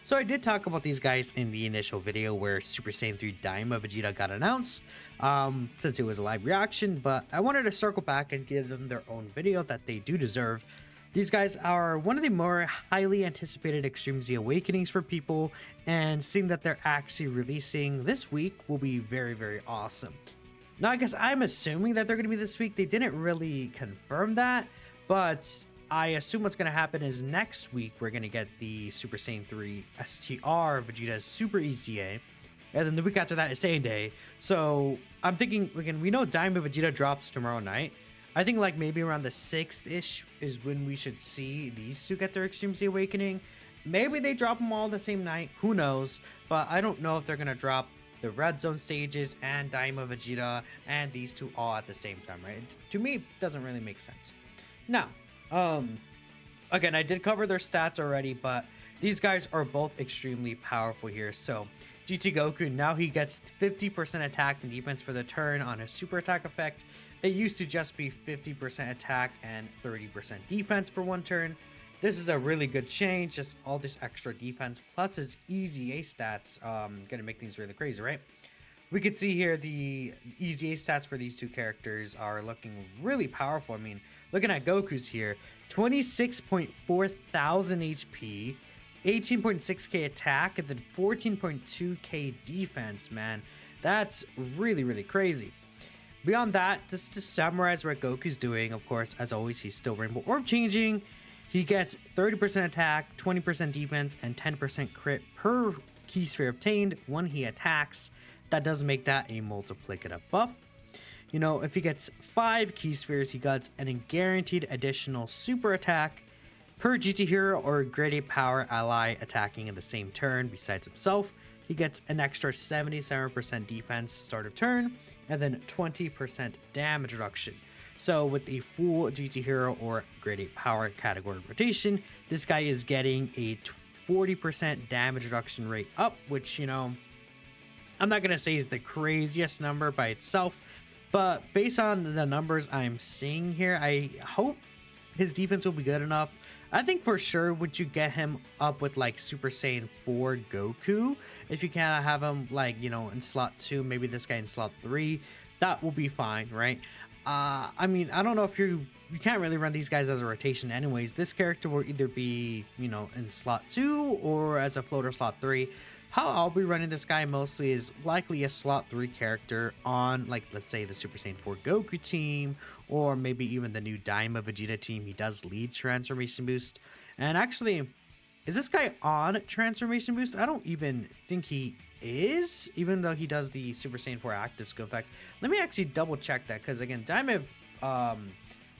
So I did talk about these guys in the initial video where Super Saiyan 3 Daima Vegeta got announced, since it was a live reaction, but I wanted to circle back and give them their own video that they do deserve. These guys are one of the more highly anticipated Extreme Z Awakenings for people, and seeing that they're actually releasing this week will be very, very awesome. Now, I guess I'm assuming that they're going to be this week. They didn't really confirm that, but I assume what's going to happen is next week we're going to get the Super Saiyan 3 STR Vegeta's Super EZA, and then the week after that is Saiyan Day. So I'm thinking, again, we know Diamond Vegeta drops tomorrow night. I think like maybe around the 6th-ish is when we should see these two get their Extreme Z Awakening. Maybe they drop them all the same night, who knows, but I don't know if they're going to drop the Red Zone stages and Daima Vegeta and these two all at the same time, right? To me, it doesn't really make sense. Now, again, I did cover their stats already, but these guys are both extremely powerful here. So GT Goku, now he gets 50% attack and defense for the turn on his super attack effect. It used to just be 50% attack and 30% defense per one turn. This is a really good change, just all this extra defense plus his EZA stats, gonna make things really crazy, right? We can see here the EZA stats for these two characters are looking really powerful. I mean, looking at Goku's here, 26.4 thousand HP, 18.6k attack, and then 14.2k defense, man. That's really, really crazy. Beyond that, just to summarize what Goku's doing, of course, as always, he's still Rainbow Orb changing. He gets 30% attack, 20% defense, and 10% crit per key sphere obtained when he attacks. That does make that a multiplicative buff. You know, if he gets 5 key spheres, he gets an guaranteed additional super attack per GT hero or grade 8 power ally attacking in the same turn besides himself. He gets an extra 77% defense start of turn and then 20% damage reduction. So with a full GT hero or grade 8 power category rotation, this guy is getting a 40% damage reduction rate up, which, you know, I'm not going to say is the craziest number by itself, but based on the numbers I'm seeing here, I hope his defense will be good enough. I think for sure would you get him up with like Super Saiyan 4 Goku, if you kind of have him like, you know, in slot 2, maybe this guy in slot 3, that will be fine, right? I mean, I don't know if you can't really run these guys as a rotation anyways. This character will either be, you know, in slot 2 or as a floater slot 3. How I'll be running this guy mostly is likely a slot 3 character on, like, let's say the Super Saiyan 4 Goku team, or maybe even the new Daima Vegeta team. He does lead Transformation Boost. And actually, is this guy on Transformation Boost? I don't even think he is, even though he does the Super Saiyan 4 active skill effect. Let me actually double check that, because again, Daima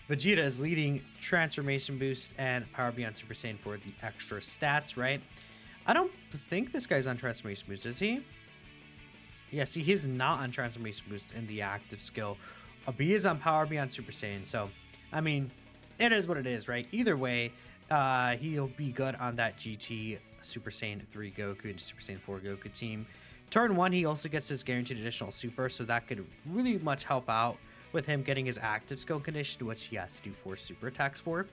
Vegeta is leading Transformation Boost and Power Beyond Super Saiyan for the extra stats, right? I don't think this guy's on Transformation Boost, is he? Yeah, see, he's not on Transformation Boost in the active skill. But he is on Power Beyond Super Saiyan, so, I mean, it is what it is, right? Either way, he'll be good on that GT Super Saiyan 3 Goku and Super Saiyan 4 Goku team. Turn 1, he also gets his guaranteed additional super, so that could really much help out with him getting his active skill condition, which he has to do 4 super attacks for.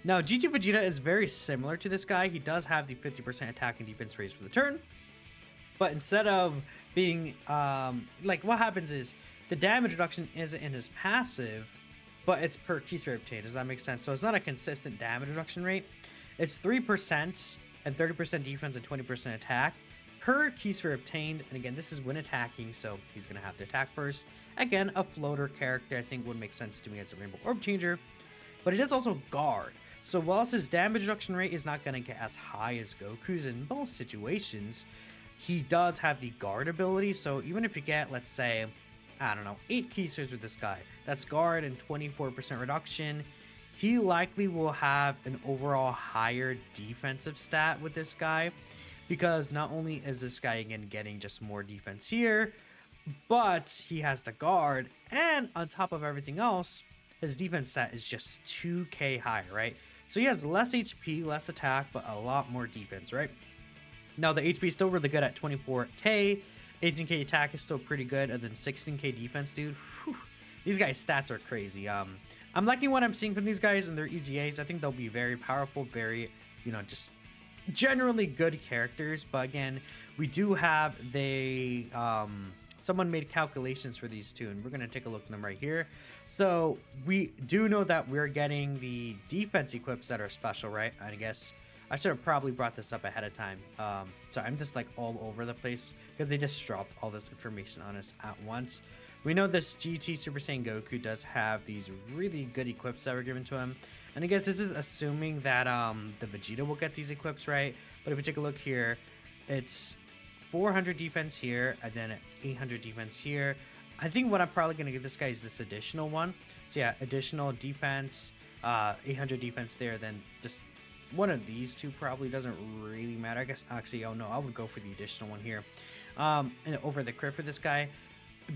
Now, GT Vegeta is very similar to this guy. He does have the 50% attack and defense raise for the turn. But instead of being, like, what happens is the damage reduction isn't in his passive, but it's per key sphere obtained. Does that make sense? So it's not a consistent damage reduction rate. It's 3% and 30% defense and 20% attack per key sphere obtained. And again, this is when attacking, so he's going to have to attack first. Again, a floater character I think would make sense to me as a Rainbow Orb changer. But it is also guard. So whilst his damage reduction rate is not going to get as high as Goku's in most situations, he does have the guard ability. So even if you get, let's say, I don't know, 8 key spheres with this guy, that's guard and 24% reduction, he likely will have an overall higher defensive stat with this guy, because not only is this guy again getting just more defense here, but he has the guard, and on top of everything else, his defense stat is just 2k higher, right? So he has less HP, less attack, but a lot more defense, right? Now the HP is still really good at 24k, 18k attack is still pretty good, and then 16k defense, dude. Whew. These guys' stats are crazy. I'm liking what I'm seeing from these guys and their EZAs. I think they'll be very powerful, very, you know, just generally good characters, but again, we do have someone made calculations for these two, and we're gonna take a look at them right here. So we do know that we're getting the defense equips that are special, right? I guess I should have probably brought this up ahead of time. So I'm just like all over the place because they just dropped all this information on us at once. We know this GT Super Saiyan Goku does have these really good equips that were given to him. And I guess this is assuming that the Vegeta will get these equips, right? But if we take a look here, it's 400 defense here, and then 800 defense here. I think what I'm probably going to give this guy is this additional one. So yeah, additional defense, 800 defense there, then just one of these two probably doesn't really matter. I guess, actually, oh no, I would go for the additional one here. And over the crit for this guy.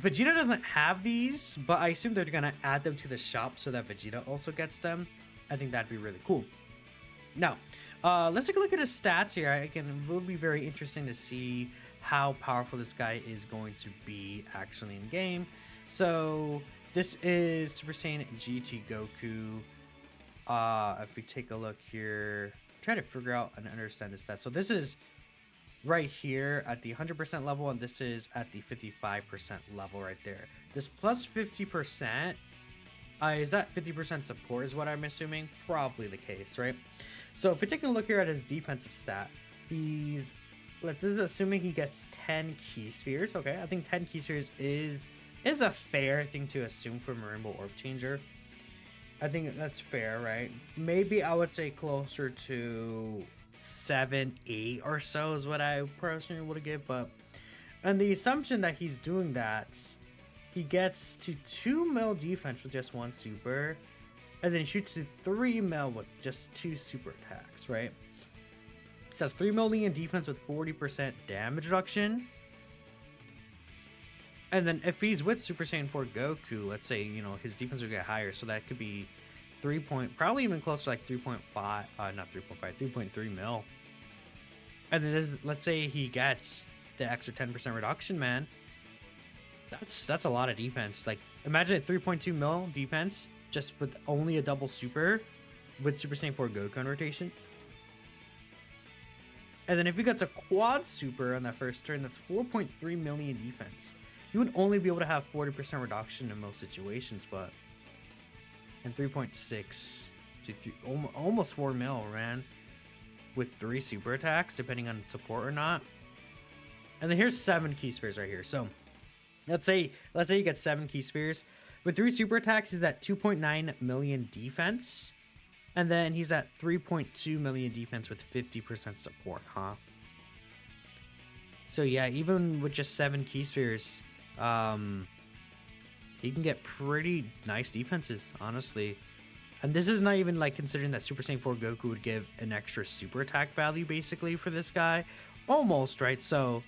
Vegeta doesn't have these, but I assume they're going to add them to the shop so that Vegeta also gets them. I think that'd be really cool. Now, let's take a look at his stats here. Again, it will be very interesting to see how powerful this guy is going to be actually in game. So this is Super Saiyan GT Goku. If we take a look here, try to figure out and understand the stats. So this is right here at the 100% level, and this is at the 55% level right there. This plus 50%, is that 50% support is what I'm assuming? Probably the case, right? So if we're taking a look here at his defensive stat, let's just assuming he gets 10 key spheres. Okay, I think 10 key spheres is a fair thing to assume from a Rainbow Orb Changer. I think that's fair, right? Maybe I would say closer to 7, 8 or so is what I personally would give, but and the assumption that he's doing that, he gets to 2 mil defense with just 1 super, and then he shoots to 3 mil with just 2 super attacks, right? So that's 3 million defense with 40% damage reduction. And then if he's with Super Saiyan 4 Goku, let's say, you know, his defense will get higher, so that could be probably even closer to like 3.5, not 3.5, 3.3 mil. And then let's say he gets the extra 10% reduction, man. That's a lot of defense. Like, imagine a 3.2 mil defense just with only a double super with Super Saiyan 4 Goku on rotation. And then if he gets a quad super on that first turn, that's 4.3 million defense. You would only be able to have 40% reduction in most situations, but and 3.6 to almost 4 mil, man, with 3 super attacks depending on support or not. And then here's 7 key spheres right here. So let's say you get 7 key spheres with 3 super attacks. He's at 2.9 million defense, and then he's at 3.2 million defense with 50% support, huh? So yeah, even with just 7 key spheres, he can get pretty nice defenses, honestly. And this is not even like considering that Super Saiyan 4 Goku would give an extra super attack value basically for this guy. Almost, right? So,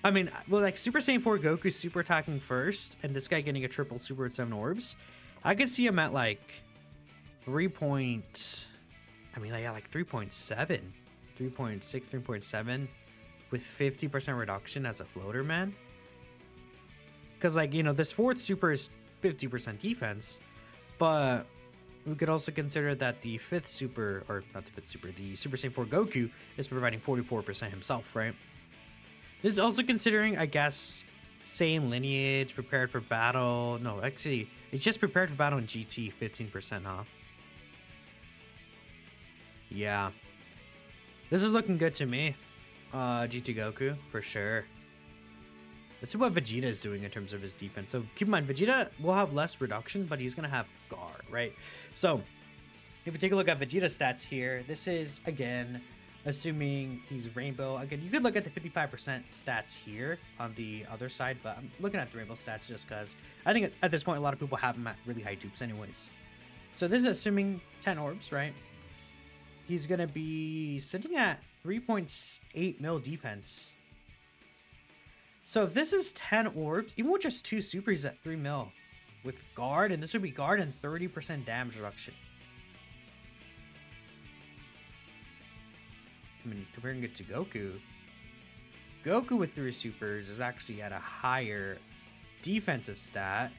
I mean, well, like Super Saiyan 4 Goku super attacking first, and this guy getting a triple super with 7 orbs. I could see him at like 3.7, 3.6, 3.7 with 50% reduction as a floater, man. Because, like, you know, this 4th super is 50% defense, but we could also consider that the 5th super, or not the 5th super, the Super Saiyan 4 Goku is providing 44% himself, right? This is also considering, I guess, Saiyan lineage, prepared for battle. No, actually, it's just prepared for battle in GT, 15%, huh? Yeah. This is looking good to me. GT Goku, for sure. Let's see what Vegeta is doing in terms of his defense. So keep in mind, Vegeta will have less reduction, but he's going to have guard, right? So if we take a look at Vegeta's stats here, this is, again, assuming he's Rainbow. Again, you could look at the 55% stats here on the other side, but I'm looking at the Rainbow stats just because I think at this point, a lot of people have him at really high dupes anyways. So this is assuming 10 orbs, right? He's going to be sitting at 3.8 mil defense. So if this is 10 orbs, even with just 2 supers at 3 mil with guard, and this would be guard and 30% damage reduction. I mean, comparing it to Goku, Goku with 3 supers is actually at a higher defensive stat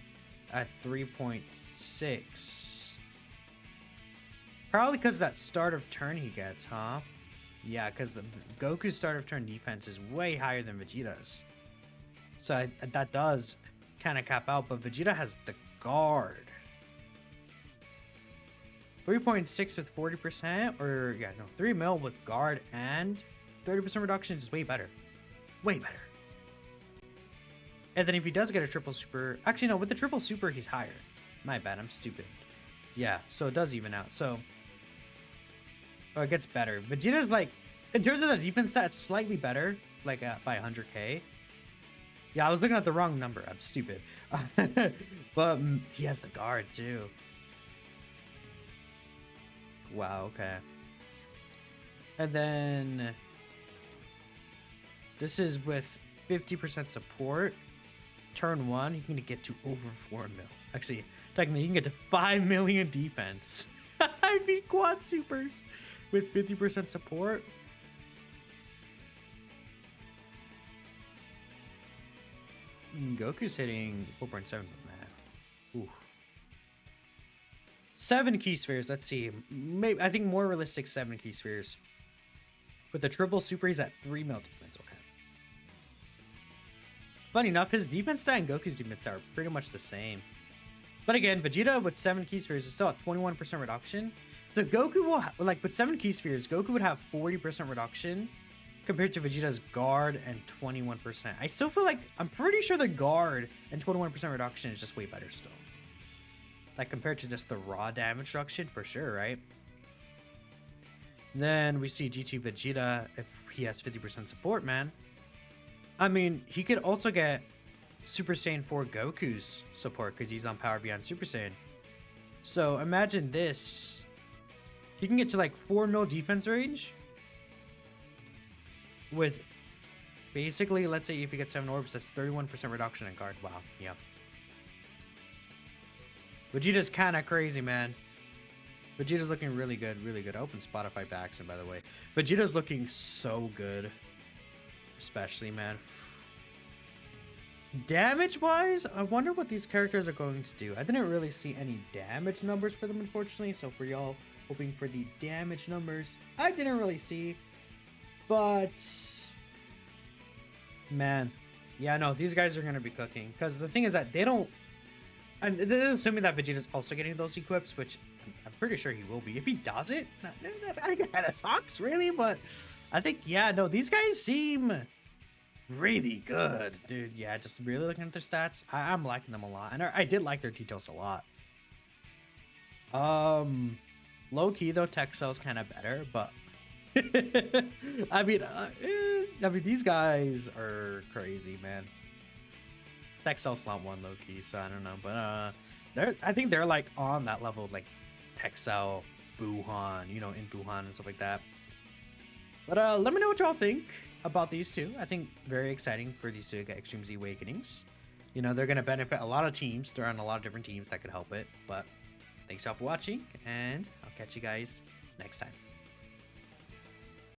at 3.6. Probably because that start of turn he gets, huh? Yeah, because Goku's start of turn defense is way higher than Vegeta's. So that does kind of cap out, but Vegeta has the guard. 3.6 with 40%, or yeah, no, 3 mil with guard and 30% reduction is way better. Way better. And then if he does get a triple super, actually no, with the triple super, he's higher. My bad, I'm stupid. Yeah, so it does even out. So, oh, it gets better. Vegeta's like, in terms of the defense stat, it's slightly better, like by 100k. Yeah, I was looking at the wrong number. I'm stupid. But he has the guard too. Wow, okay. And then this is with 50% support. Turn 1, you can get to over 4 mil. Actually, technically, you can get to 5 million defense. I beat quad supers with 50% support. Goku's hitting 4.7, man. Ooh. 7 key spheres. Let's see. Maybe I think more realistic 7 key spheres. With the triple super, he's at 3 mil defense. Okay. Funny enough, his defense stat and Goku's defense are pretty much the same. But again, Vegeta with 7 key spheres is still at 21% reduction. So Goku will, like with 7 key spheres, Goku would have 40% reduction compared to Vegeta's guard and 21%. I still feel like, I'm pretty sure the guard and 21% reduction is just way better still. Like compared to just the raw damage reduction, for sure, right? Then we see G2 Vegeta if he has 50% support, man. I mean, he could also get Super Saiyan 4 Goku's support because he's on Power Beyond Super Saiyan. So imagine this. He can get to like 4 mil defense range with basically, let's say if he gets 7 orbs, that's 31% reduction in guard. Wow, yeah. Vegeta's kind of crazy, man. Vegeta's looking really good, really good. I opened Spotify by accident, by the way. Vegeta's looking so good. Especially, man. Damage-wise, I wonder what these characters are going to do. I didn't really see any damage numbers for them, unfortunately. So for y'all hoping for the damage numbers, I didn't really see. But, man. Yeah, no, these guys are going to be cooking. Because the thing is that they don't... And this is assuming that Vegeta's also getting those equips, which I'm pretty sure he will be. If he does it, that kind of sucks, really. But I think, yeah, no, these guys seem really good, dude. Yeah, just really looking at their stats, I'm liking them a lot. And I did like their details a lot. Low key, though, Tech Cell's kind of better, but... I mean, these guys are crazy, man. Texel slot 1 low key, so I don't know, but I think they're like on that level, like Texel, Buhan, you know, in Buhan and stuff like that. But let me know what y'all think about these two. I think very exciting for these two to get Extreme Z Awakenings. You know, they're gonna benefit a lot of teams. They're on a lot of different teams that could help it. But thanks y'all for watching, and I'll catch you guys next time.